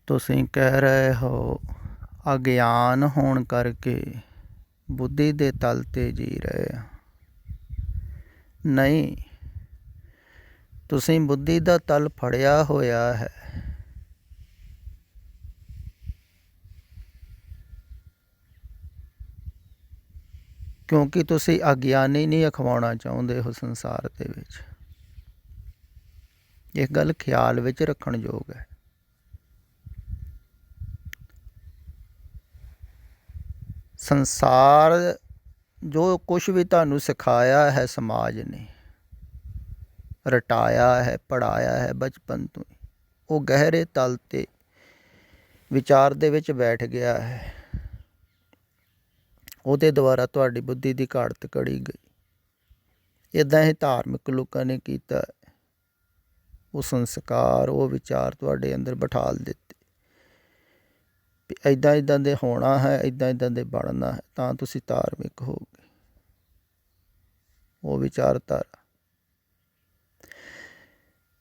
ਤੁਸੀਂ ਕਹਿ ਰਹੇ ਹੋ ਅਗਿਆਨ ਹੋਣ ਕਰਕੇ ਬੁੱਧੀ ਦੇ ਤਲ 'ਤੇ ਜੀ ਰਹੇ ਆ। ਨਹੀਂ, ਤੁਸੀਂ ਬੁੱਧੀ ਦਾ ਤਲ ਫੜਿਆ ਹੋਇਆ ਹੈ। ਕਿਉਂਕਿ ਤੁਸੀਂ ਅਗਿਆਨੀ ਨਹੀਂ ਅਖਵਾਉਣਾ ਚਾਹੁੰਦੇ ਹੋ ਸੰਸਾਰ ਦੇ ਵਿੱਚ। ਇਹ ਗੱਲ ਖਿਆਲ ਵਿੱਚ ਰੱਖਣ ਯੋਗ ਹੈ। ਸੰਸਾਰ ਜੋ ਕੁਛ ਵੀ ਤੁਹਾਨੂੰ ਸਿਖਾਇਆ ਹੈ ਸਮਾਜ ਨੇ, ਰਟਾਇਆ ਹੈ, ਪੜ੍ਹਾਇਆ ਹੈ ਬਚਪਨ ਤੋਂ, ਉਹ ਗਹਿਰੇ ਤਲ 'ਤੇ ਵਿਚਾਰ ਦੇ ਵਿੱਚ ਬੈਠ ਗਿਆ ਹੈ। ਉਹਦੇ ਦੁਆਰਾ ਤੁਹਾਡੀ ਬੁੱਧੀ ਦੀ ਘਾੜਤ ਘੜੀ ਗਈ। ਇੱਦਾਂ ਹੀ ਧਾਰਮਿਕ ਲੋਕਾਂ ਨੇ ਕੀਤਾ। ਉਹ ਸੰਸਕਾਰ, ਉਹ ਵਿਚਾਰ ਤੁਹਾਡੇ ਅੰਦਰ ਬਿਠਾਲ ਦਿੱਤੇ ਵੀ ਇੱਦਾਂ ਇੱਦਾਂ ਦੇ ਹੋਣਾ ਹੈ, ਇੱਦਾਂ ਇੱਦਾਂ ਦੇ ਬਣਨਾ ਹੈ, ਤਾਂ ਤੁਸੀਂ ਧਾਰਮਿਕ ਹੋਗੇ। ਉਹ ਵਿਚਾਰਧਾਰਾ।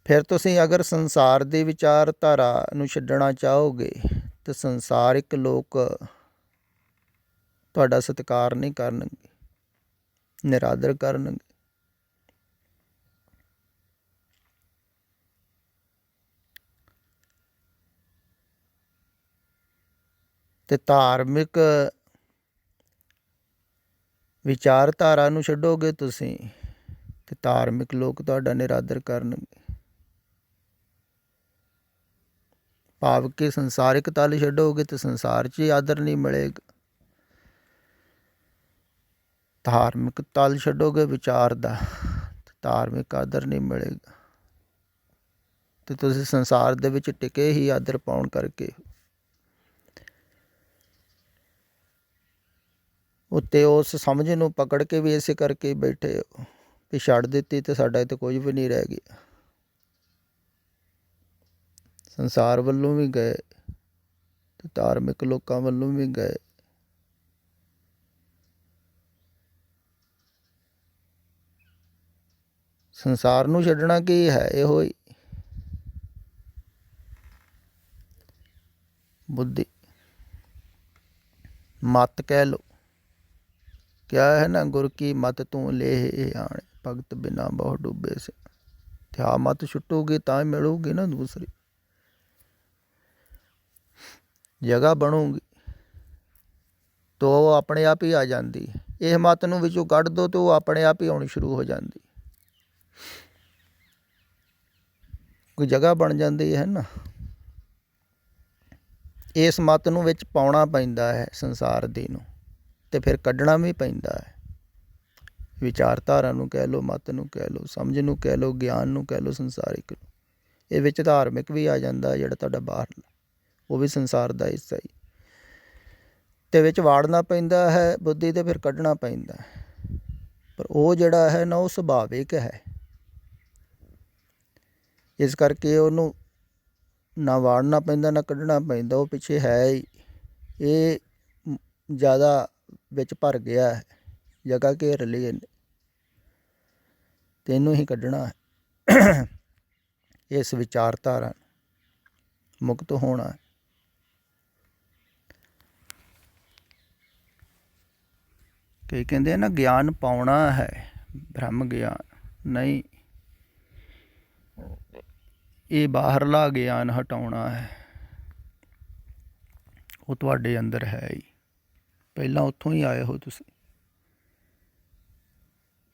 ਫਿਰ ਤੁਸੀਂ ਅਗਰ ਸੰਸਾਰ ਦੀ ਵਿਚਾਰਧਾਰਾ ਨੂੰ ਛੱਡਣਾ ਚਾਹੋਗੇ ਤਾਂ ਸੰਸਾਰਿਕ ਲੋਕ ਤੁਹਾਡਾ ਸਤਿਕਾਰ ਨਹੀਂ ਕਰਨਗੇ, ਨਿਰਾਦਰ ਕਰਨਗੇ। ਅਤੇ ਧਾਰਮਿਕ ਵਿਚਾਰਧਾਰਾ ਨੂੰ ਛੱਡੋਗੇ ਤੁਸੀਂ ਅਤੇ ਧਾਰਮਿਕ ਲੋਕ ਤੁਹਾਡਾ ਨਿਰਾਦਰ ਕਰਨਗੇ। ਭਾਵ ਕਿ ਸੰਸਾਰਿਕ ਤਲ ਛੱਡੋਗੇ ਤਾਂ ਸੰਸਾਰ 'ਚ ਹੀ ਆਦਰ ਨਹੀਂ ਮਿਲੇਗਾ। ਧਾਰਮਿਕ ਤਲ ਛੱਡੋਗੇ ਵਿਚਾਰ ਦਾ, ਧਾਰਮਿਕ ਆਦਰ ਨਹੀਂ ਮਿਲੇਗਾ। ਅਤੇ ਤੁਸੀਂ ਸੰਸਾਰ ਦੇ ਵਿੱਚ ਟਿਕੇ ਹੀ ਆਦਰ ਪਾਉਣ ਕਰਕੇ। ਉੱਤੇ ਉਸ ਸਮਝ ਨੂੰ ਪਕੜ ਕੇ ਵੀ ਇਸੇ ਕਰਕੇ ਬੈਠੇ ਹੋ ਵੀ ਛੱਡ ਦਿੱਤੀ ਅਤੇ ਸਾਡਾ ਇੱਥੇ ਕੁਝ ਵੀ ਨਹੀਂ ਰਹਿ ਗਿਆ। ਸੰਸਾਰ ਵੱਲੋਂ ਵੀ ਗਏ ਅਤੇ ਧਾਰਮਿਕ ਲੋਕਾਂ ਵੱਲੋਂ ਵੀ ਗਏ। ਸੰਸਾਰ ਨੂੰ ਛੱਡਣਾ ਕੀ ਹੈ? ਇਹੋ ਹੀ ਬੁੱਧੀ ਮਤ ਕਹਿ ਲਓ। ਕਿਆ ਹੈ ਨਾ, ਗੁਰ ਕੀ ਮਤ ਤੂੰ ਲੈ ਆਣੇ, ਭਗਤ ਬਿਨਾ ਬਹੁ ਡੁੱਬੇ ਸੇ। ਥਿਆ ਮਤ ਛੁੱਟੂਗੀ ਤਾਂ ਹੀ ਮਿਲੂਗੀ ਨਾ ਦੂਸਰੀ ਜਗ੍ਹਾ ਬਣੂਗੀ, ਤਾਂ ਉਹ ਆਪਣੇ ਆਪ ਹੀ ਆ ਜਾਂਦੀ। ਇਹ ਮਤ ਨੂੰ ਵਿੱਚੋਂ ਕੱਢ ਦਿਓ ਤਾਂ ਉਹ ਆਪਣੇ ਆਪ ਹੀ ਆਉਣੀ ਸ਼ੁਰੂ ਹੋ ਜਾਂਦੀ। ਕੋਈ ਜਗ੍ਹਾ ਬਣ ਜਾਂਦੀ ਹੈ ਨਾ। ਇਸ ਮਤ ਨੂੰ ਵਿੱਚ ਪਾਉਣਾ ਪੈਂਦਾ ਹੈ ਸੰਸਾਰ ਦੀ ਨੂੰ, ਅਤੇ ਫਿਰ ਕੱਢਣਾ ਵੀ ਪੈਂਦਾ ਹੈ। ਵਿਚਾਰਧਾਰਾ ਨੂੰ ਕਹਿ ਲਓ, ਮਤ ਨੂੰ ਕਹਿ ਲਓ, ਸਮਝ ਨੂੰ ਕਹਿ ਲਓ, ਗਿਆਨ ਨੂੰ ਕਹਿ ਲਓ, ਸੰਸਾਰਿਕ ਨੂੰ। ਇਹ ਵਿੱਚ ਧਾਰਮਿਕ ਵੀ ਆ ਜਾਂਦਾ ਜਿਹੜਾ ਤੁਹਾਡਾ ਬਾਹਰਲਾ, ਉਹ ਵੀ ਸੰਸਾਰ ਦਾ ਹਿੱਸਾ ਹੀ। ਅਤੇ ਵਿੱਚ ਵਾੜਨਾ ਪੈਂਦਾ ਹੈ ਬੁੱਧੀ, ਅਤੇ ਫਿਰ ਕੱਢਣਾ ਪੈਂਦਾ। ਪਰ ਉਹ ਜਿਹੜਾ ਹੈ ਨਾ, ਉਹ ਸੁਭਾਵਿਕ ਹੈ। ਇਸ ਕਰਕੇ ਉਹਨੂੰ ਨਾ ਵਾੜਨਾ ਪੈਂਦਾ ਨਾ ਕੱਢਣਾ ਪੈਂਦਾ, ਉਹ ਪਿੱਛੇ ਹੈ ਹੀ। ਇਹ ਜ਼ਿਆਦਾ ਵਿੱਚ ਭਰ ਗਿਆ ਹੈ, ਜਗ੍ਹਾ ਘੇਰ ਲਈ ਇਹਨੇ, ਅਤੇ ਇਹਨੂੰ ਹੀ ਕੱਢਣਾ ਹੈ। ਇਸ ਵਿਚਾਰਧਾਰਾ ਮੁਕਤ ਹੋਣਾ ਹੈ। ਕਈ ਕਹਿੰਦੇ ਆ ਨਾ ਗਿਆਨ ਪਾਉਣਾ ਹੈ, ਬ੍ਰਹਮ ਗਿਆਨ। ਨਹੀਂ, ਇਹ ਬਾਹਰਲਾ ਗਿਆਨ ਹਟਾਉਣਾ ਹੈ। ਉਹ ਤੁਹਾਡੇ ਅੰਦਰ ਹੈ ਹੀ, ਪਹਿਲਾਂ ਉੱਥੋਂ ਹੀ ਆਏ ਹੋ ਤੁਸੀਂ।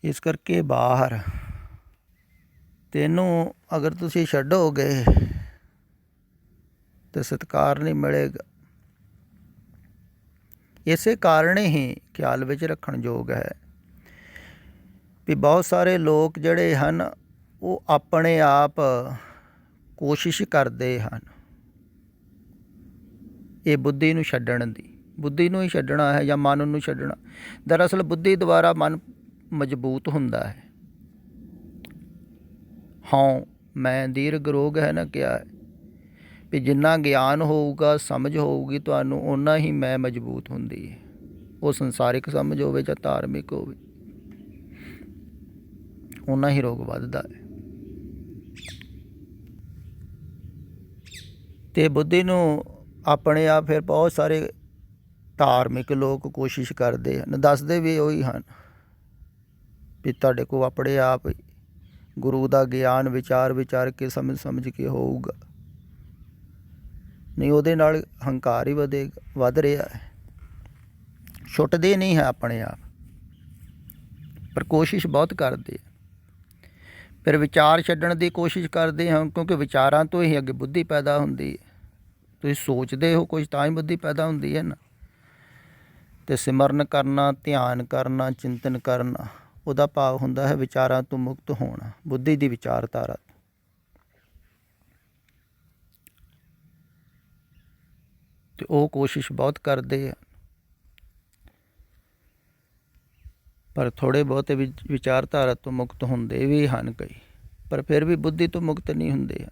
ਇਸ ਕਰਕੇ ਬਾਹਰ ਤੈਨੂੰ ਅਗਰ ਤੁਸੀਂ ਛੱਡੋਗੇ ਤਾਂ ਸਤਿਕਾਰ ਨਹੀਂ ਮਿਲੇਗਾ। ਇਸੇ ਕਾਰਨ ਹੀ ਖਿਆਲ ਵਿੱਚ ਰੱਖਣ ਯੋਗ ਹੈ ਵੀ ਬਹੁਤ ਸਾਰੇ ਲੋਕ ਜਿਹੜੇ ਹਨ ਉਹ ਆਪਣੇ ਆਪ ਕੋਸ਼ਿਸ਼ ਕਰਦੇ ਹਨ ਇਹ ਬੁੱਧੀ ਨੂੰ ਛੱਡਣ ਦੀ। ਬੁੱਧੀ ਨੂੰ ਹੀ ਛੱਡਣਾ ਹੈ ਜਾਂ ਮਨ ਨੂੰ ਛੱਡਣਾ। ਦਰਅਸਲ ਬੁੱਧੀ ਦੁਆਰਾ ਮਨ ਮਜ਼ਬੂਤ ਹੁੰਦਾ ਹੈ। ਹਾਂ, ਮੈਂ ਦੀਰਘ ਰੋਗ ਹੈ ਨਾ, ਕਿਹਾ ਹੈ ਵੀ ਜਿੰਨਾ ਗਿਆਨ ਹੋਊਗਾ, ਸਮਝ ਹੋਊਗੀ ਤੁਹਾਨੂੰ, ਓਨਾ ਹੀ ਮੈਂ ਮਜ਼ਬੂਤ ਹੁੰਦੀ ਹੈ। ਉਹ ਸੰਸਾਰਿਕ ਸਮਝ ਹੋਵੇ ਜਾਂ ਧਾਰਮਿਕ ਹੋਵੇ, ਓਨਾ ਹੀ ਰੋਗ ਵੱਧਦਾ ਹੈ। ਤੇ ਬੁੱਧੀ ਨੂੰ ਆਪਣੇ ਆਪ ਫਿਰ ਬਹੁਤ ਸਾਰੇ ਧਾਰਮਿਕ ਲੋਕ ਕੋਸ਼ਿਸ਼ ਕਰਦੇ ਹਨ, ਦੱਸਦੇ ਵੀ ਉਹੀ ਹਨ ਵੀ ਤੁਹਾਡੇ ਕੋਲ ਆਪਣੇ ਆਪ ਗੁਰੂ ਦਾ ਗਿਆਨ ਵਿਚਾਰ ਕੇ ਸਮਝ ਕੇ ਹੋਊਗਾ, ਨਹੀਂ ਉਹਦੇ ਨਾਲ ਹੰਕਾਰ ਹੀ ਵੱਧ ਰਿਹਾ ਹੈ। ਛੁੱਟਦੇ ਨਹੀਂ ਹੈ ਆਪਣੇ ਆਪ, ਪਰ ਕੋਸ਼ਿਸ਼ ਬਹੁਤ ਕਰਦੇ। ਫਿਰ ਵਿਚਾਰ ਛੱਡਣ ਦੀ ਕੋਸ਼ਿਸ਼ ਕਰਦੇ ਹਾਂ, ਕਿਉਂਕਿ ਵਿਚਾਰਾਂ ਤੋਂ ਹੀ ਅੱਗੇ ਬੁੱਧੀ ਪੈਦਾ ਹੁੰਦੀ ਹੈ। ਤੁਸੀਂ ਸੋਚਦੇ ਹੋ ਕੁਝ ਤਾਂ ਹੀ ਬੁੱਧੀ ਪੈਦਾ ਹੁੰਦੀ ਹੈ ਨਾ। ਅਤੇ ਸਿਮਰਨ ਕਰਨਾ, ਧਿਆਨ ਕਰਨਾ, ਚਿੰਤਨ ਕਰਨਾ, ਉਹਦਾ ਭਾਵ ਹੁੰਦਾ ਹੈ ਵਿਚਾਰਾਂ ਤੋਂ ਮੁਕਤ ਹੋਣਾ, ਬੁੱਧੀ ਦੀ ਵਿਚਾਰਧਾਰਾ। ਅਤੇ ਉਹ ਕੋਸ਼ਿਸ਼ ਬਹੁਤ ਕਰਦੇ ਆ, ਪਰ ਥੋੜ੍ਹੇ ਬਹੁਤੇ ਵਿਚਾਰਧਾਰਾ ਤੋਂ ਮੁਕਤ ਹੁੰਦੇ ਵੀ ਹਨ ਕਈ, ਪਰ ਫਿਰ ਵੀ ਬੁੱਧੀ ਤੋਂ ਮੁਕਤ ਨਹੀਂ ਹੁੰਦੇ ਹਨ।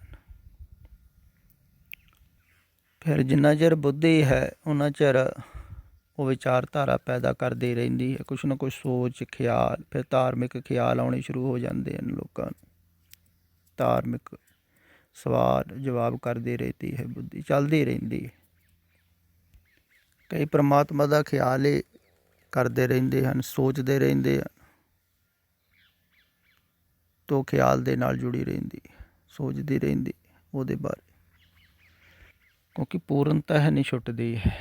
ਫਿਰ ਜਿੰਨਾ ਚਿਰ ਬੁੱਧੀ ਹੈ ਉਹਨਾਂ ਚਿਰ ਉਹ ਵਿਚਾਰਧਾਰਾ ਪੈਦਾ ਕਰਦੀ ਰਹਿੰਦੀ ਹੈ, ਕੁਛ ਨਾ ਕੁਛ ਸੋਚ ਖਿਆਲ। ਫਿਰ ਧਾਰਮਿਕ ਖਿਆਲ ਆਉਣੇ ਸ਼ੁਰੂ ਹੋ ਜਾਂਦੇ ਹਨ ਲੋਕਾਂ ਨੂੰ, ਧਾਰਮਿਕ ਸਵਾਲ ਜਵਾਬ ਕਰਦੀ ਰਹਿੰਦੀ ਹੈ, ਬੁੱਧੀ ਚੱਲਦੀ ਰਹਿੰਦੀ ਹੈ। ਕਈ ਪਰਮਾਤਮਾ ਦਾ ਖਿਆਲ ਹੀ ਕਰਦੇ ਰਹਿੰਦੇ ਹਨ, ਸੋਚਦੇ ਰਹਿੰਦੇ ਹਨ, ਤੋ ਖਿਆਲ ਦੇ ਨਾਲ ਜੁੜੀ ਰਹਿੰਦੀ, ਸੋਚਦੀ ਰਹਿੰਦੀ ਉਹਦੇ ਬਾਰੇ, ਕਿਉਂਕਿ ਪੂਰਨਤਾ ਹੈ ਨਹੀਂ ਛੁੱਟਦੀ ਹੈ।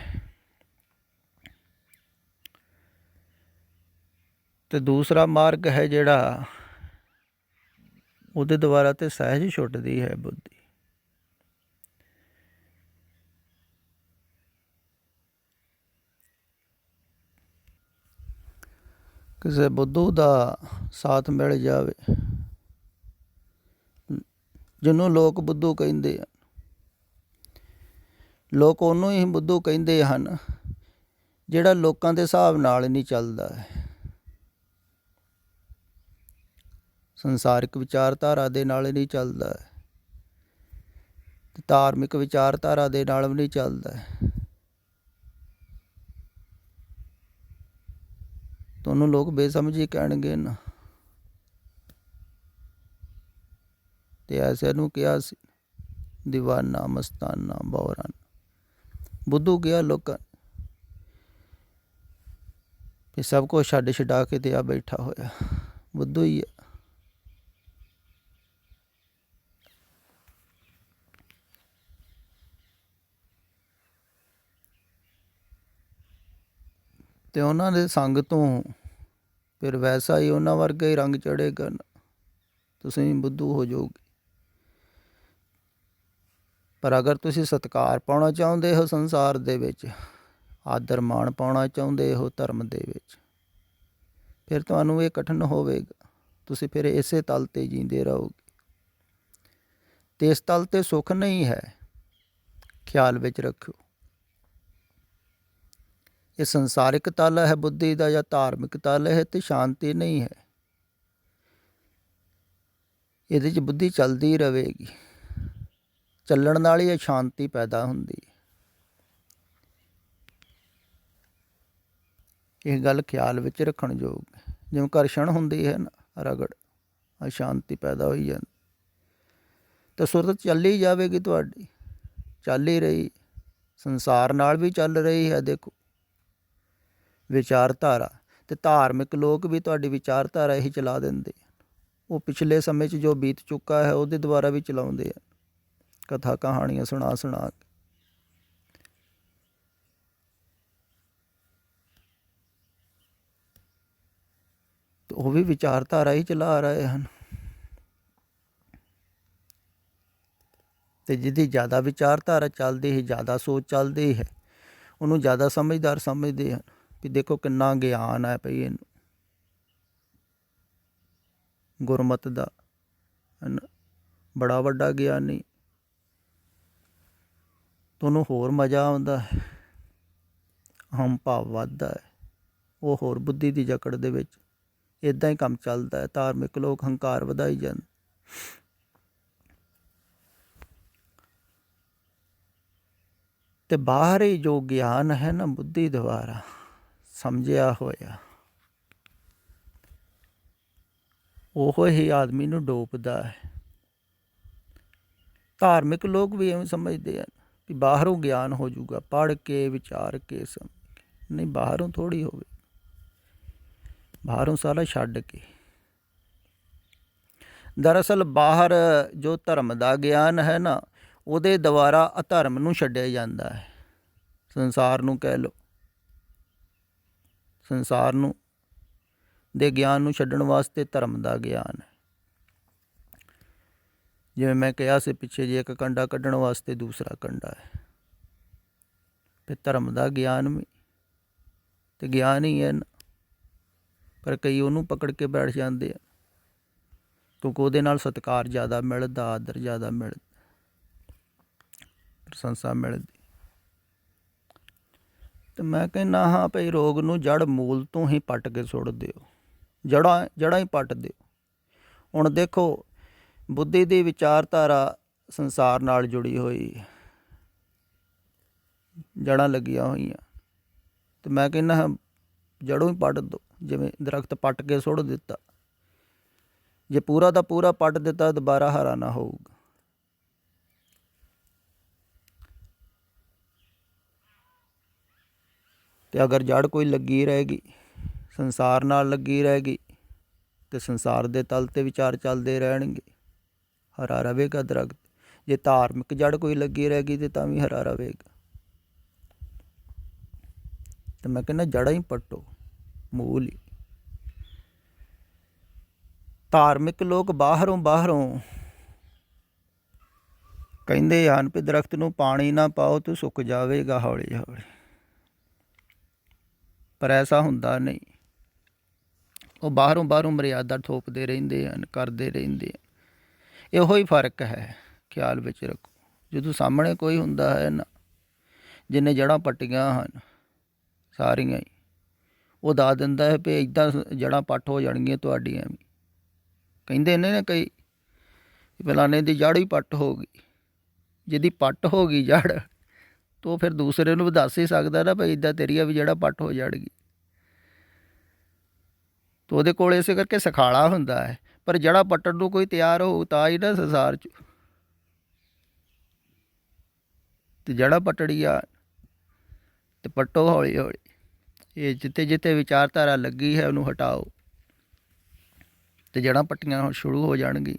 ਅਤੇ ਦੂਸਰਾ ਮਾਰਗ ਹੈ ਜਿਹੜਾ, ਉਹਦੇ ਦੁਆਰਾ ਤਾਂ ਸਹਿਜ ਹੀ ਛੁੱਟਦੀ ਹੈ ਬੁੱਧੀ। ਕਿਸੇ ਬੁੱਧੂ ਦਾ ਸਾਥ ਮਿਲ ਜਾਵੇ, ਜਿਹਨੂੰ ਲੋਕ ਬੁੱਧੂ ਕਹਿੰਦੇ ਆ, ਲੋਕ ਉਹਨੂੰ ਹੀ ਬੁੱਧੂ ਕਹਿੰਦੇ ਹਨ ਜਿਹੜਾ ਲੋਕਾਂ ਦੇ ਹਿਸਾਬ ਨਾਲ ਨਹੀਂ ਚੱਲਦਾ ਹੈ, ਸੰਸਾਰਿਕ ਵਿਚਾਰਧਾਰਾ ਦੇ ਨਾਲ ਨਹੀਂ ਚੱਲਦਾ ਹੈ, ਧਾਰਮਿਕ ਵਿਚਾਰਧਾਰਾ ਦੇ ਨਾਲ ਵੀ ਨਹੀਂ ਚੱਲਦਾ ਹੈ। ਤੁਹਾਨੂੰ ਲੋਕ ਬੇਸਮਝੀ ਕਹਿਣਗੇ ਨਾ। ਅਤੇ ਐਸੇ ਨੂੰ ਕਿਹਾ ਸੀ ਦੀਵਾਨਾ ਮਸਤਾਨਾ ਬੌਰਾਂ, ਬੁੱਧੂ ਕਿਹਾ ਲੋਕਾਂ ਵੀ ਸਭ ਕੁਛ ਛੱਡ ਛਡਾ ਕੇ ਤੇ ਆ ਬੈਠਾ ਹੋਇਆ, ਬੁੱਧੂ ਹੀ ਆ। ਅਤੇ ਉਹਨਾਂ ਦੇ ਸੰਗ ਤੋਂ ਫਿਰ ਵੈਸਾ ਹੀ ਉਹਨਾਂ ਵਰਗਾ ਹੀ ਰੰਗ ਚੜ੍ਹੇਗਾ, ਤੁਸੀਂ ਬੁੱਧੂ ਹੋ ਜਾਓਗੇ। ਪਰ ਅਗਰ ਤੁਸੀਂ ਸਤਿਕਾਰ ਪਾਉਣਾ ਚਾਹੁੰਦੇ ਹੋ ਸੰਸਾਰ ਦੇ ਵਿੱਚ, ਆਦਰ ਮਾਣ ਪਾਉਣਾ ਚਾਹੁੰਦੇ ਹੋ ਧਰਮ ਦੇ ਵਿੱਚ, ਫਿਰ ਤੁਹਾਨੂੰ ਇਹ ਕਠਿਨ ਹੋਵੇਗਾ। ਤੁਸੀਂ ਫਿਰ ਇਸੇ ਤਲ 'ਤੇ ਜੀਂਦੇ ਰਹੋਗੇ, ਅਤੇ ਇਸ ਤਲ 'ਤੇ ਸੁੱਖ ਨਹੀਂ ਹੈ, ਖਿਆਲ ਵਿੱਚ ਰੱਖਿਓ। ਇਹ ਸੰਸਾਰਿਕ ਤਲ ਹੈ ਬੁੱਧੀ ਦਾ ਜਾਂ ਧਾਰਮਿਕ ਤਲ ਹੈ, ਅਤੇ ਸ਼ਾਂਤੀ ਨਹੀਂ ਹੈ। ਇਹਦੇ 'ਚ ਬੁੱਧੀ ਚੱਲਦੀ ਰਹੇਗੀ, ਚੱਲਣ ਨਾਲ ਹੀ ਸ਼ਾਂਤੀ ਪੈਦਾ ਹੁੰਦੀ ਹੈ। ਇਹ ਗੱਲ ਖਿਆਲ ਵਿੱਚ ਰੱਖਣ ਯੋਗ ਹੈ। ਜਿਵੇਂ ਘਰਸ਼ਣ ਹੁੰਦੀ ਹੈ ਨਾ, ਰਗੜ, ਅਸ਼ਾਂਤੀ ਪੈਦਾ ਹੋਈ ਜਾਂਦੀ, ਤਾਂ ਸੁਰਤ ਚੱਲੀ ਜਾਵੇਗੀ ਤੁਹਾਡੀ, ਚੱਲ ਹੀ ਰਹੀ, ਸੰਸਾਰ ਨਾਲ ਵੀ ਚੱਲ ਰਹੀ ਹੈ। ਦੇਖੋ ਵਿਚਾਰਧਾਰਾ, ਅਤੇ ਧਾਰਮਿਕ ਲੋਕ ਵੀ ਤੁਹਾਡੀ ਵਿਚਾਰਧਾਰਾ ਹੀ ਚਲਾ ਦਿੰਦੇ, ਉਹ ਪਿਛਲੇ ਸਮੇਂ 'ਚ ਜੋ ਬੀਤ ਚੁੱਕਾ ਹੈ ਉਹਦੇ ਦੁਆਰਾ ਵੀ ਚਲਾਉਂਦੇ ਆ, ਕਥਾ ਕਹਾਣੀਆਂ ਸੁਣਾ ਕੇ। ਉਹ ਵੀ ਵਿਚਾਰਧਾਰਾ ਹੀ ਚਲਾ ਰਹੇ ਹਨ। ਅਤੇ ਜਿਹਦੀ ਜ਼ਿਆਦਾ ਵਿਚਾਰਧਾਰਾ ਚੱਲਦੀ ਹੈ, ਜ਼ਿਆਦਾ ਸੋਚ ਚੱਲਦੀ ਹੈ, ਉਹਨੂੰ ਜ਼ਿਆਦਾ ਸਮਝਦਾਰ ਸਮਝਦੇ ਹਨ ਵੀ ਦੇਖੋ ਕਿੰਨਾ ਗਿਆਨ ਹੈ ਭਈ ਇਹਨੂੰ, ਗੁਰਮਤਿ ਦਾ ਬੜਾ ਵੱਡਾ ਗਿਆਨੀ। ਤੁਹਾਨੂੰ ਹੋਰ ਮਜ਼ਾ ਆਉਂਦਾ ਹੈ, ਹਮ ਭਾਵ ਵੱਧਦਾ ਹੈ, ਉਹ ਹੋਰ ਬੁੱਧੀ ਦੀ ਜਕੜ ਦੇ ਵਿੱਚ ਇੱਦਾਂ ਹੀ ਕੰਮ ਚੱਲਦਾ ਹੈ। ਧਾਰਮਿਕ ਲੋਕ ਹੰਕਾਰ ਵਧਾਈ ਜਾਂਦੇ। ਅਤੇ ਬਾਹਰੀ ਜੋ ਗਿਆਨ ਹੈ ਨਾ ਬੁੱਧੀ ਦੁਆਰਾ ਸਮਝਿਆ ਹੋਇਆ, ਉਹ ਹੀ ਆਦਮੀ ਨੂੰ ਡੋਬਦਾ ਹੈ। ਧਾਰਮਿਕ ਲੋਕ ਵੀ ਇਵੇਂ ਸਮਝਦੇ ਹਨ ਵੀ ਬਾਹਰੋਂ ਗਿਆਨ ਹੋ ਜਾਊਗਾ, ਪੜ੍ਹ ਕੇ ਵਿਚਾਰ ਕੇ ਸਮਝ ਕੇ। ਨਹੀਂ, ਬਾਹਰੋਂ ਥੋੜ੍ਹੀ ਹੋਵੇ, ਬਾਹਰੋਂ ਸਾਰਾ ਛੱਡ ਕੇ। ਦਰਅਸਲ ਬਾਹਰ ਜੋ ਧਰਮ ਦਾ ਗਿਆਨ ਹੈ ਨਾ, ਉਹਦੇ ਦੁਆਰਾ ਅਧਰਮ ਨੂੰ ਛੱਡਿਆ ਜਾਂਦਾ ਹੈ। ਸੰਸਾਰ ਨੂੰ ਕਹਿ ਲਓ, ਸੰਸਾਰ ਨੂੰ ਦੇ ਗਿਆਨ ਨੂੰ ਛੱਡਣ ਵਾਸਤੇ ਧਰਮ ਦਾ ਗਿਆਨ ਹੈ। ਜਿਵੇਂ ਮੈਂ ਕਿਹਾ ਸੀ ਪਿੱਛੇ ਜੇ, ਇੱਕ ਕੰਡਾ ਕੱਢਣ ਵਾਸਤੇ ਦੂਸਰਾ ਕੰਡਾ ਹੈ। ਫਿਰ ਧਰਮ ਦਾ ਗਿਆਨ ਵੀ ਤੇ ਗਿਆਨ ਹੀ ਹੈ ਨਾ, ਪਰ ਕਈ ਉਹਨੂੰ ਪਕੜ ਕੇ ਬੈਠ ਜਾਂਦੇ ਆ, ਕਿਉਂਕਿ ਉਹਦੇ ਨਾਲ ਸਤਿਕਾਰ ਜ਼ਿਆਦਾ ਮਿਲਦਾ, ਆਦਰ ਜ਼ਿਆਦਾ ਮਿਲਦਾ, ਪ੍ਰਸ਼ੰਸਾ ਮਿਲਦੀ। ਤੇ ਮੈਂ ਕਹਿੰਦਾ ਹਾਂ ਭਈ ਰੋਗ ਨੂੰ ਜੜ ਮੂਲ ਤੋਂ ਹੀ ਪੱਟ ਕੇ ਸੁੱਟ ਦਿਓ, ਜੜ੍ਹਾਂ ਹੀ ਪੱਟ ਦਿਓ। ਹੁਣ ਦੇਖੋ, ਬੁੱਧੀ ਦੀ ਵਿਚਾਰਧਾਰਾ ਸੰਸਾਰ ਨਾਲ ਜੁੜੀ ਹੋਈ, ਜੜ੍ਹਾਂ ਲੱਗੀਆਂ ਹੋਈਆਂ, ਤੇ ਮੈਂ ਕਹਿੰਦਾ ਹਾਂ ਜੜੋਂ ਹੀ ਪੱਟ ਦਿਓ। ਜਿਵੇਂ ਦਰਖਤ ਪੱਟ ਕੇ ਸੁੱਟ ਦਿੱਤਾ, ਜੇ ਪੂਰਾ ਦਾ ਪੂਰਾ ਪੱਟ ਦਿੱਤਾ ਦੁਬਾਰਾ ਹਰਾ ਨਾ ਹੋਊਗਾ। ਤੇ ਅਗਰ ਜੜ ਕੋਈ ਲੱਗੀ ਰਹੇਗੀ, ਸੰਸਾਰ ਨਾਲ ਲੱਗੀ ਰਹੇਗੀ, ਤੇ ਸੰਸਾਰ ਦੇ ਤਲ ਤੇ ਵਿਚਾਰ ਚੱਲਦੇ ਰਹਿਣਗੇ, ਹਰਾ ਰਵੇਗਾ ਦਰਖਤ। ਜੇ ਧਾਰਮਿਕ ਜੜ ਕੋਈ ਲੱਗੀ ਰਹੇਗੀ ਤੇ ਤਾਂ ਵੀ ਹਰਾ ਰਵੇਗਾ। ਤੇ ਮੈਂ ਕਹਿੰਦਾ ਜੜ੍ਹਾਂ ਹੀ ਪੱਟੋ, ਮੂਲ ਹੀ। ਧਾਰਮਿਕ ਲੋਕ ਬਾਹਰੋਂ ਕਹਿੰਦੇ ਹਨ ਵੀ ਦਰਖਤ ਨੂੰ ਪਾਣੀ ਨਾ ਪਾਓ ਤਾਂ ਸੁੱਕ ਜਾਵੇਗਾ ਹੌਲੀ ਹੌਲੀ, ਪਰ ਐਸਾ ਹੁੰਦਾ ਨਹੀਂ। ਉਹ ਬਾਹਰੋਂ ਮਰਿਆਦਾ ਥੋਪਦੇ ਰਹਿੰਦੇ ਹਨ, ਕਰਦੇ ਰਹਿੰਦੇ ਹਨ। ਇਹੋ ਹੀ ਫਰਕ ਹੈ, ਖਿਆਲ ਵਿੱਚ ਰੱਖੋ। ਜਦੋਂ ਸਾਹਮਣੇ ਕੋਈ ਹੁੰਦਾ ਹੈ ਨਾ, ਜਿਹਨੇ ਜੜ੍ਹਾਂ ਪੱਟੀਆਂ ਹਨ ਸਾਰੀਆਂ ਹੀ, ਉਹ ਦੱਸ ਦਿੰਦਾ ਹੈ ਵੀ ਇੱਦਾਂ ਜੜ੍ਹਾਂ ਪੱਟ ਹੋ ਜਾਣਗੀਆਂ ਤੁਹਾਡੀਆਂ ਵੀ। ਕਹਿੰਦੇ ਨੇ ਨਾ ਕਈ, ਫਲਾਣੇ ਦੀ ਜੜ੍ਹ ਹੀ ਪੱਟ ਹੋ ਗਈ। ਜਿਹਦੀ ਪੱਟ ਹੋ ਗਈ ਜੜ੍ਹ, ਤਾਂ ਉਹ ਫਿਰ ਦੂਸਰੇ ਨੂੰ ਵੀ ਦੱਸ ਹੀ ਸਕਦਾ ਨਾ ਭਾਈ ਇੱਦਾਂ ਤੇਰੀਆਂ ਵੀ ਜੜ੍ਹਾਂ ਪੱਟ ਹੋ ਜਾਣਗੀ। ਤਾਂ ਉਹਦੇ ਕੋਲ ਇਸੇ ਕਰਕੇ ਸਿਖਾਲਾ ਹੁੰਦਾ ਹੈ। ਪਰ ਜੜ੍ਹਾਂ ਪੱਟਣ ਨੂੰ ਕੋਈ ਤਿਆਰ ਹੋਊ ਤਾਂ ਹੀ ਨਾ ਸੰਸਾਰ 'ਚ। ਤੇ ਜੜ੍ਹਾਂ ਪੱਟੜੀਆਂ ਤੇ ਪੱਟੋ ਹੌਲੀ ਹੌਲੀ। ਇਹ ਜਿੱਥੇ ਵਿਚਾਰਧਾਰਾ ਲੱਗੀ ਹੈ ਉਹਨੂੰ ਹਟਾਓ, ਤੇ ਜੜ੍ਹਾਂ ਪੱਟੀਆਂ ਸ਼ੁਰੂ ਹੋ ਜਾਣਗੀ।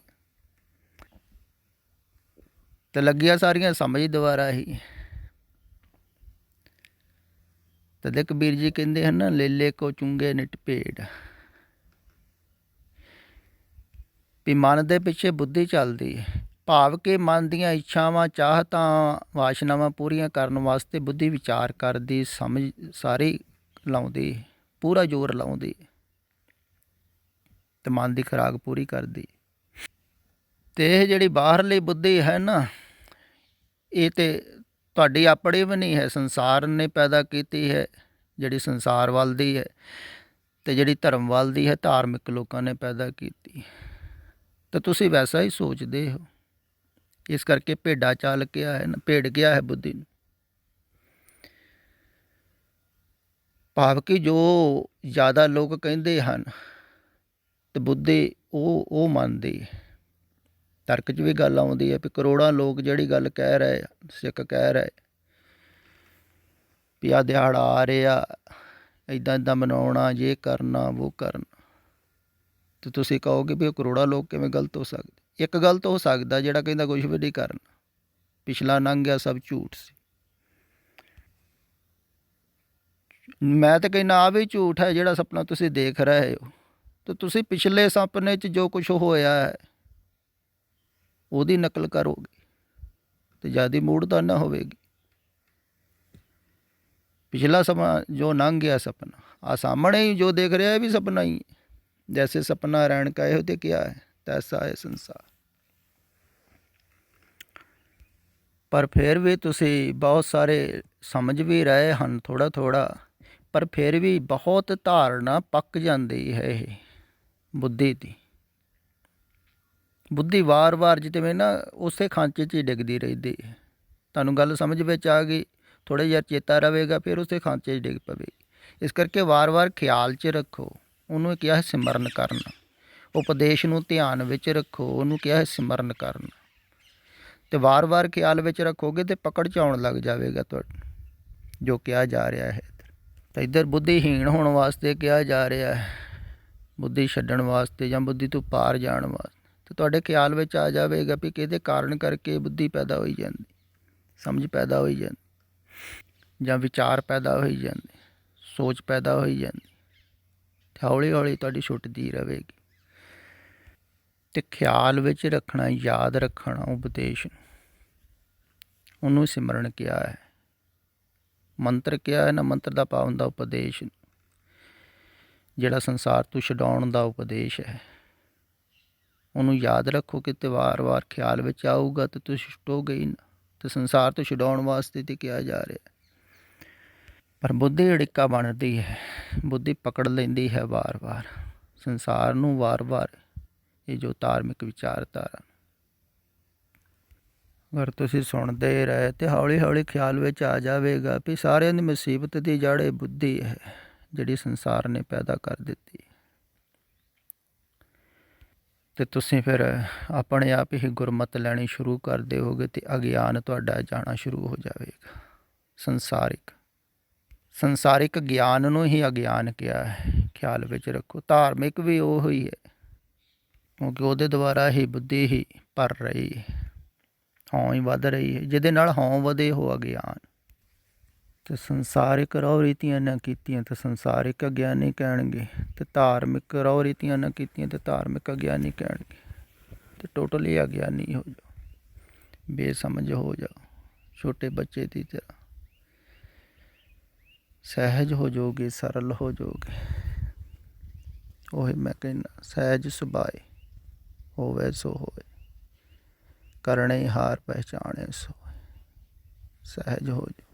ਤੇ ਲੱਗੀਆਂ ਸਾਰੀਆਂ ਸਮਝ ਦੁਆਰਾ ਹੀ। ਤਦੇ ਕਬੀਰ ਜੀ ਕਹਿੰਦੇ ਹਨ ਨਾ, ਲੇਲੇ ਕੋ ਚੁੰਗੇ ਨਿਟ ਭੇਡ, ਵੀ ਮਨ ਦੇ ਪਿੱਛੇ ਬੁੱਧੀ ਚੱਲਦੀ ਹੈ। ਭਾਵ ਕਿ ਮਨ ਦੀਆਂ ਇੱਛਾਵਾਂ, ਚਾਹਤਾਂ, ਵਾਸ਼ਨਾਵਾਂ ਪੂਰੀਆਂ ਕਰਨ ਵਾਸਤੇ ਬੁੱਧੀ ਵਿਚਾਰ ਕਰਦੀ, ਸਮਝ ਸਾਰੀ ਲਾਉਂਦੀ, ਪੂਰਾ ਜ਼ੋਰ ਲਾਉਂਦੀ, ਤੇ ਮਨ ਦੀ ਖੁਰਾਕ ਪੂਰੀ ਕਰਦੀ। ਤੇ ਇਹ ਜਿਹੜੀ ਬਾਹਰਲੀ ਬੁੱਧੀ ਹੈ ਨਾ, ਇਹ ਤੇ ਤੁਹਾਡੀ ਆਪਣੀ ਵੀ ਨਹੀਂ ਹੈ, ਸੰਸਾਰ ਨੇ ਪੈਦਾ ਕੀਤੀ ਹੈ। ਜਿਹੜੀ ਸੰਸਾਰ ਵੱਲ ਦੀ ਹੈ, ਤੇ ਜਿਹੜੀ ਧਰਮ ਵੱਲ ਦੀ ਹੈ, ਧਾਰਮਿਕ ਲੋਕਾਂ ਨੇ ਪੈਦਾ ਕੀਤੀ। ਤਾਂ ਤੁਸੀਂ ਵੈਸਾ ਹੀ ਸੋਚਦੇ ਹੋ, ਇਸ ਕਰਕੇ ਭੇਡਾ ਚੱਲ ਗਿਆ ਹੈ ਨਾ, ਭੇੜ ਗਿਆ ਹੈ ਬੁੱਧੀ ਨੂੰ। ਭਾਵ ਕਿ ਜੋ ਜ਼ਿਆਦਾ ਲੋਕ ਕਹਿੰਦੇ ਹਨ ਤੇ ਬੁੱਧੀ ਉਹ ਮੰਨਦੀ ਹੈ। ਤਰਕ 'ਚ ਵੀ ਗੱਲ ਆਉਂਦੀ ਹੈ ਵੀ ਕਰੋੜਾਂ ਲੋਕ ਜਿਹੜੀ ਗੱਲ ਕਹਿ ਰਹੇ ਆ, ਸਿੱਖ ਕਹਿ ਰਹੇ ਵੀ ਆਹ ਦਿਹਾੜਾ ਆ ਰਿਹਾ, ਇੱਦਾਂ ਮਨਾਉਣਾ, ਜੇ ਕਰਨਾ ਉਹ ਕਰਨਾ, ਤੇ ਤੁਸੀਂ ਕਹੋਗੇ ਵੀ ਉਹ ਕਰੋੜਾਂ ਲੋਕ ਕਿਵੇਂ ਗਲਤ ਹੋ ਸਕਦੇ? ਇੱਕ ਗਲਤ ਹੋ ਸਕਦਾ ਜਿਹੜਾ ਕਹਿੰਦਾ ਕੁਛ ਵੀ ਨਹੀਂ ਕਰਨਾ, ਪਿਛਲਾ ਲੰਘ ਗਿਆ, ਸਭ ਝੂਠ ਸੀ। ਮੈਂ ਤਾਂ ਕਹਿੰਦਾ ਆ ਵੀ ਝੂਠ ਹੈ ਜਿਹੜਾ ਸੁਪਨਾ ਤੁਸੀਂ ਦੇਖ ਰਹੇ ਹੋ। ਤੇ ਤੁਸੀਂ ਪਿਛਲੇ ਸੁਪਨੇ 'ਚ ਜੋ ਕੁਛ ਹੋਇਆ ਹੈ ਉਹਦੀ ਨਕਲ ਕਰੋਗੇ ਤੇ ਜ਼ਿਆਦਾ ਮੂੜਤਾ ਨਾ ਹੋਵੇਗੀ। ਪਿਛਲਾ ਸਮਾਂ ਜੋ ਲੰਘ ਗਿਆ ਸਪਨਾ, ਆ ਸਾਹਮਣੇ ਹੀ ਜੋ ਦੇਖ ਰਿਹਾ ਵੀ ਸਪਨਾ ਹੀ। ਜੈਸੇ ਸਪਨਾ ਰਹਿਣ ਕਾ ਇਹੋ ਤੇ ਕਿਆ ਹੈ, ਤੈਸਾ ਹੈ ਸੰਸਾਰ। ਪਰ ਫਿਰ ਵੀ ਤੁਸੀਂ ਬਹੁਤ ਸਾਰੇ ਸਮਝ ਵੀ ਰਹੇ ਹਨ ਥੋੜ੍ਹਾ ਥੋੜ੍ਹਾ, ਪਰ ਫਿਰ ਵੀ ਬਹੁਤ ਧਾਰਨਾ ਪੱਕ ਜਾਂਦੀ ਹੈ ਇਹ ਬੁੱਧੀ ਦੀ। ਬੁੱਧੀ ਵਾਰ ਜਿਵੇਂ ਨਾ ਉਸੇ ਖਾਂਚੇ 'ਚ ਹੀ ਡਿੱਗਦੀ ਰਹਿੰਦੀ ਹੈ। ਤੁਹਾਨੂੰ ਗੱਲ ਸਮਝ ਵਿੱਚ ਆ ਗਈ, ਥੋੜ੍ਹਾ ਜਿਹਾ ਚੇਤਾ ਰਹੇਗਾ, ਫਿਰ ਉਸੇ ਖਾਂਚੇ 'ਚ ਡਿੱਗ ਪਵੇਗੀ। ਇਸ ਕਰਕੇ ਵਾਰ ਖਿਆਲ 'ਚ ਰੱਖੋ। ਉਹਨੂੰ ਕਿਹਾ ਹੈ ਸਿਮਰਨ ਕਰਨਾ। ਉਪਦੇਸ਼ ਨੂੰ ਧਿਆਨ ਵਿੱਚ ਰੱਖੋ, ਉਹਨੂੰ ਕਿਹਾ ਹੈ ਸਿਮਰਨ ਕਰਨਾ। ਤੇ ਵਾਰ-ਵਾਰ ਖਿਆਲ ਵਿੱਚ ਰੱਖੋਗੇ ਤੇ ਪਕੜ 'ਚ ਆਉਣ ਲੱਗ ਜਾਵੇਗਾ ਤੁਹਾਨੂੰ ਜੋ ਕਿਹਾ ਜਾ ਰਿਹਾ ਹੈ। ਤਾਂ ਇੱਧਰ ਬੁੱਧੀਹੀਣ ਹੋਣ ਵਾਸਤੇ ਕਿਹਾ ਜਾ ਰਿਹਾ ਹੈ, ਬੁੱਧੀ ਛੱਡਣ ਵਾਸਤੇ ਜਾਂ ਬੁੱਧੀ ਤੋਂ ਪਾਰ ਜਾਣ ਵਾਸਤੇ। ਤੇ ਤੁਹਾਡੇ ਖਿਆਲ ਵਿੱਚ ਆ ਜਾਵੇਗਾ ਵੀ ਕਿਹਦੇ ਕਾਰਨ ਕਰਕੇ ਬੁੱਧੀ ਪੈਦਾ ਹੋਈ ਜਾਂਦੀ, ਸਮਝ ਪੈਦਾ ਹੋਈ ਜਾਂਦੀ, ਜਾਂ ਵਿਚਾਰ ਪੈਦਾ ਹੋਈ ਜਾਂਦੇ, ਸੋਚ ਪੈਦਾ ਹੋਈ ਜਾਂਦੀ। ਤੇ ਹੌਲੀ ਹੌਲੀ ਤੁਹਾਡੀ ਛੁੱਟਦੀ ਰਹੇਗੀ। ਤੇ ਖਿਆਲ ਵਿੱਚ ਰੱਖਣਾ, ਯਾਦ ਰੱਖਣਾ ਉਪਦੇਸ਼ ਨੂੰ, ਉਹਨੂੰ ਸਿਮਰਨ ਕਿਹਾ ਹੈ। ਮੰਤਰ ਕਿਹਾ ਹੈ ਨਾ, ਮੰਤਰ ਦਾ ਭਾਵ ਹੁੰਦਾ ਉਪਦੇਸ਼, ਜਿਹੜਾ ਸੰਸਾਰ ਤੋਂ ਛਡਾਉਣ ਦਾ ਉਪਦੇਸ਼ ਹੈ। ਉਹਨੂੰ ਯਾਦ ਰੱਖੋਗੇ ਤੇ ਵਾਰ-ਵਾਰ ਖਿਆਲ ਵਿੱਚ ਆਊਗਾ ਤੇ ਤੁਸੀਂ ਛੁੱਟੋਗੇ ਹੀ ਨਾ। ਤੇ ਸੰਸਾਰ ਤੋਂ ਛਡਾਉਣ ਵਾਸਤੇ ਤੇ ਕਿਹਾ ਜਾ ਰਿਹਾ। ਪਰ ਬੁੱਧੀ ਅੜਿੱਕਾ ਬਣਦੀ ਹੈ, ਬੁੱਧੀ ਪਕੜ ਲੈਂਦੀ ਹੈ ਵਾਰ-ਵਾਰ ਸੰਸਾਰ ਨੂੰ, ਵਾਰ-ਵਾਰ ਇਹ ਜੋ ਧਾਰਮਿਕ ਵਿਚਾਰਧਾਰਾ। ਅਗਰ ਤੁਸੀਂ ਸੁਣਦੇ ਰਹੇ ਤੇ ਹੌਲੀ ਹੌਲੀ ਖਿਆਲ ਵਿੱਚ ਆ ਜਾਵੇਗਾ ਵੀ ਸਾਰਿਆਂ ਦੀ ਮੁਸੀਬਤ ਦੀ ਜੜ ਇਹ ਬੁੱਧੀ ਹੈ, ਜਿਹੜੀ ਸੰਸਾਰ ਨੇ ਪੈਦਾ ਕਰ ਦਿੱਤੀ। ਤੇ ਤੁਸੀਂ ਫਿਰ ਆਪਣੇ ਆਪ ਹੀ ਗੁਰਮਤ ਲੈਣੀ ਸ਼ੁਰੂ ਕਰ ਦਿਓਗੇ ਤੇ ਅਗਿਆਨ ਤੁਹਾਡਾ ਜਾਣਾ ਸ਼ੁਰੂ ਹੋ ਜਾਵੇਗਾ। ਸੰਸਾਰਿਕ ਗਿਆਨ ਨੂੰ ਹੀ ਅਗਿਆਨ ਕਿਹਾ ਹੈ, ਖਿਆਲ ਵਿੱਚ ਰੱਖੋ। ਧਾਰਮਿਕ ਵੀ ਉਹ ਹੀ ਹੈ, ਕਿਉਂਕਿ ਉਹਦੇ ਦੁਆਰਾ ਹੀ ਬੁੱਧੀ ਹੀ ਭਰ ਰਹੀ ਹੈ, ਹਉਂ ਹੀ ਵੱਧ ਰਹੀ ਹੈ। ਜਿਹਦੇ ਨਾਲ ਹਉਂ ਵਧੇ ਉਹ ਅਗਿਆਨ। ਤੇ ਸੰਸਾਰਿਕ ਰਹੁ ਰੀਤੀਆਂ ਨਾ ਕੀਤੀਆਂ ਤੇ ਸੰਸਾਰਿਕ ਅਗਿਆਨੀ ਕਹਿਣਗੇ, ਤੇ ਧਾਰਮਿਕ ਰਹੁ ਰੀਤੀਆਂ ਨਾ ਕੀਤੀਆਂ ਤੇ ਧਾਰਮਿਕ ਅਗਿਆਨੀ ਕਹਿਣਗੇ। ਤੇ ਟੋਟਲੀ ਅਗਿਆਨੀ ਹੋ ਜਾਓ, ਬੇਸਮਝ ਹੋ ਜਾਓ, ਛੋਟੇ ਬੱਚੇ ਦੀ ਤਰ੍ਹਾਂ ਸਹਿਜ ਹੋ ਜਾਓਗੇ, ਸਰਲ ਹੋ ਜਾਓਗੇ। ਉਹੀ ਮੈਂ ਕਹਿੰਦਾ, ਸਹਿਜ ਸੁਭਾਏ ਹੋਵੇ ਸੋ ਹੋਵੇ, ਕਰਨੇ ਹਾਰ ਪਹਿਚਾਣੇ ਸੋ। ਸਹਿਜ ਹੋ ਜਾਓ।